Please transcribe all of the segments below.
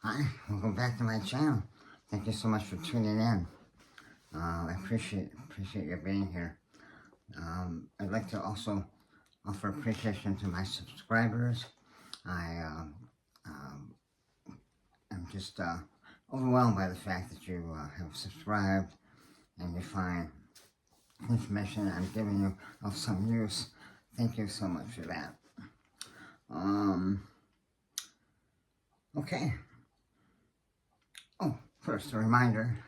Hi, welcome back to my channel. Thank you so much for tuning in. I appreciate you being here. I'd like to also offer appreciation to my subscribers. I am just overwhelmed by the fact that you have subscribed and you find information I'm giving you of some use. Thank you so much for that. Okay. Oh, first a reminder.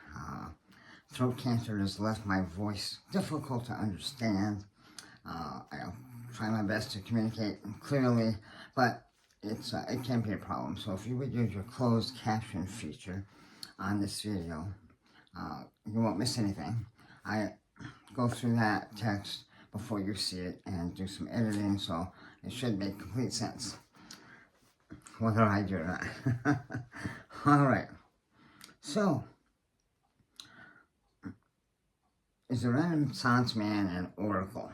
Throat cancer has left my voice difficult to understand. I'll try my best to communicate clearly, but it can be a problem. So if you would use your closed caption feature on this video, you won't miss anything. I go through that text before you see it and do some editing, so it should make complete sense, whether I do or not. All right. So, is the Renaissance Man an oracle?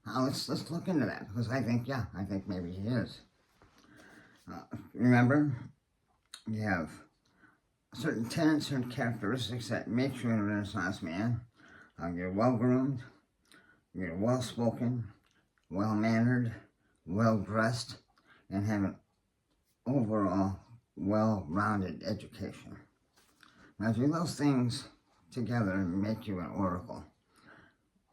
Now let's look into that, because I think maybe he is. Remember, you have certain tenets and characteristics that make you a Renaissance man. You're well-groomed, you're well-spoken, well-mannered, well-dressed, and have an overall well-rounded education. Now, do those things together make you an oracle?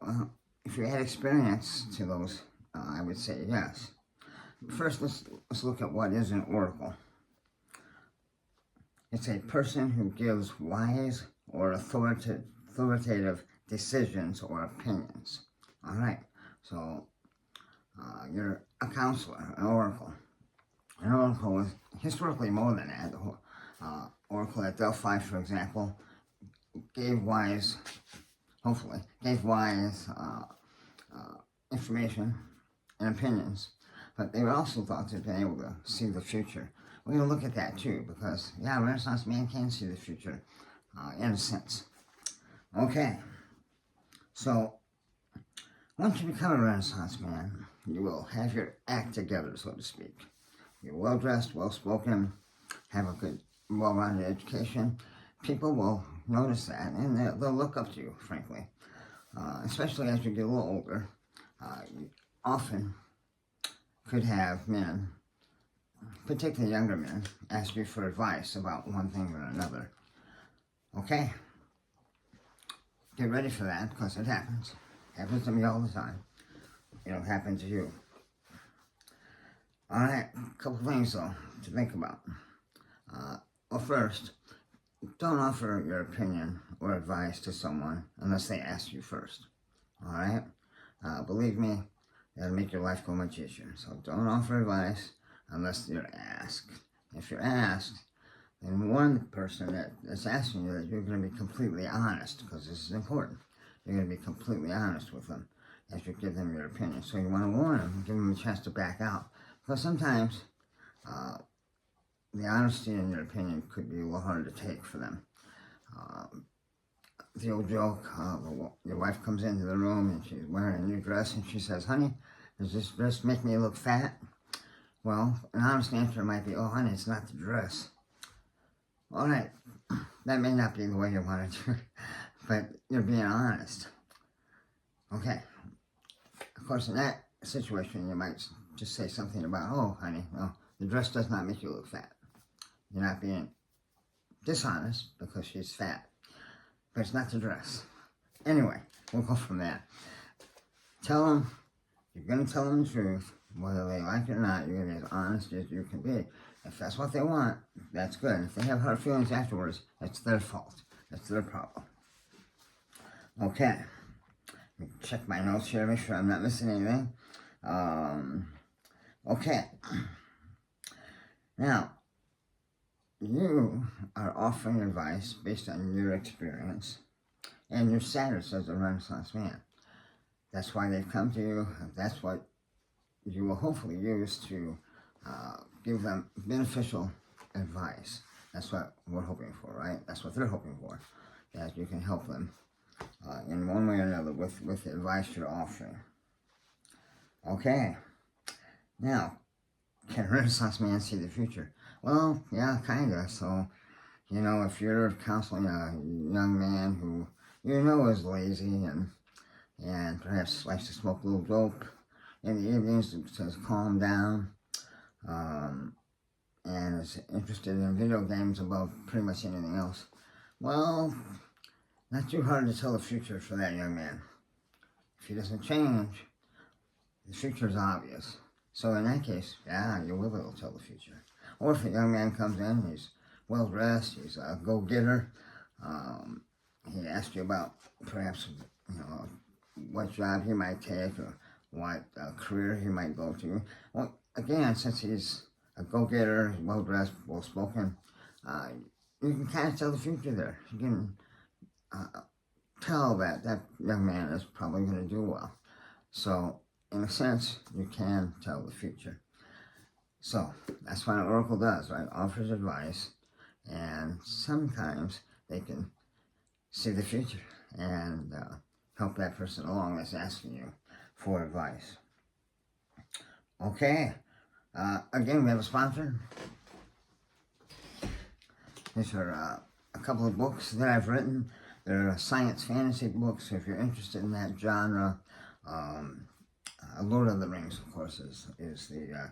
Well, if you add experience to those, I would say yes. First, let's look at what is an oracle. It's a person who gives wise or authoritative decisions or opinions. All right, so you're a counselor, an oracle. An oracle is historically more than that. The oracle at Delphi, for example, gave wise information and opinions, but they were also thought to have been able to see the future. We're going to look at that too, because a Renaissance man can see the future in a sense. Okay, so once you become a Renaissance man, you will have your act together, so to speak. You're well-dressed, well-spoken, have a good, well-rounded education. People will notice that, and they'll look up to you, frankly. Especially as you get a little older, you often could have men, particularly younger men, ask you for advice about one thing or another. Okay? Get ready for that, because it happens. It happens to me all the time. It'll happen to you. Alright, a couple things, though, to think about. Well, first, don't offer your opinion or advice to someone unless they ask you first. Alright? Believe me, that'll make your life go much easier. So don't offer advice unless you're asked. If you're asked, then warn the person that's asking you that you're going to be completely honest, because this is important. You're going to be completely honest with them as you give them your opinion. So you want to warn them, give them a chance to back out. Because sometimes the honesty in your opinion could be a little hard to take for them. The old joke, your wife comes into the room and she's wearing a new dress and she says, "Honey, does this dress make me look fat?" Well, an honest answer might be, "Oh, honey, it's not the dress." All right, that may not be the way you want to do it, but you're being honest. Okay. Of course, in that situation, you might just say something about, "Oh, honey, well, the dress does not make you look fat." You're not being dishonest because she's fat, but it's not the dress. Anyway, we'll go from there. Tell them, you're going to tell them the truth, whether they like it or not. You're going to be as honest as you can be. If that's what they want, that's good. If they have hard feelings afterwards, that's their fault. That's their problem. Okay. Let me check my notes here, make sure I'm not missing anything. Okay. Now, you are offering advice based on your experience and your status as a Renaissance man. That's why they've come to you. That's what you will hopefully use to give them beneficial advice. That's what we're hoping for, right? That's what they're hoping for, that you can help them in one way or another with the advice you're offering. Okay. Now, can a Renaissance man see the future? Well, yeah, kinda. So, you know, if you're counseling a young man who you know is lazy and perhaps likes to smoke a little dope in the evenings to calm down, um, and is interested in video games above pretty much anything else, well, not too hard to tell the future for that young man. If he doesn't change, the future is obvious. So in that case, yeah, you will be able to tell the future. Or if a young man comes in, he's well dressed, he's a go-getter, he asks you about perhaps, you know, what job he might take or what career he might go to. Well, again, since he's a go-getter, well dressed, well spoken, you can kind of tell the future there. You can tell that that young man is probably going to do well. So, in a sense, you can tell the future. So, that's what an oracle does, right? Offers advice, and sometimes they can see the future and help that person along that's asking you for advice. Okay. Again, we have a sponsor. These are a couple of books that I've written. They're science fantasy books. So if you're interested in that genre, Lord of the Rings, of course, is the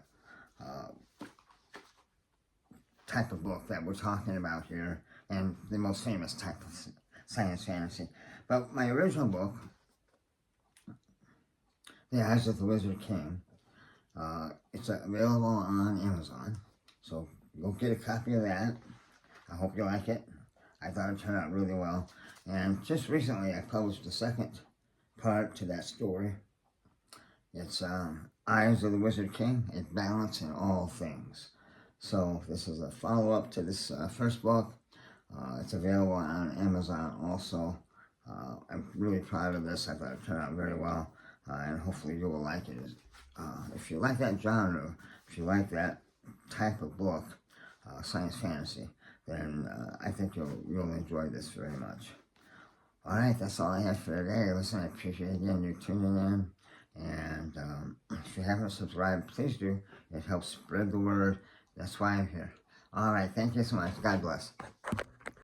type of book that we're talking about here, and the most famous type of science fantasy. But my original book, The Eyes of the Wizard King, it's available on Amazon. So go get a copy of that. I hope you like it. I thought it turned out really well. And just recently I published the second part to that story. It's Eyes of the Wizard King, A Balance in All Things. So this is a follow-up to this first book. It's available on Amazon also. I'm really proud of this. I thought it turned out very well. And hopefully you will like it. If you like that genre, if you like that type of book, science fantasy, then I think you'll enjoy this very much. All right, that's all I have for today. Listen, I appreciate again you tuning in. And if you haven't subscribed, please do. It helps spread the word. That's why I'm here. All right, thank you so much. God bless.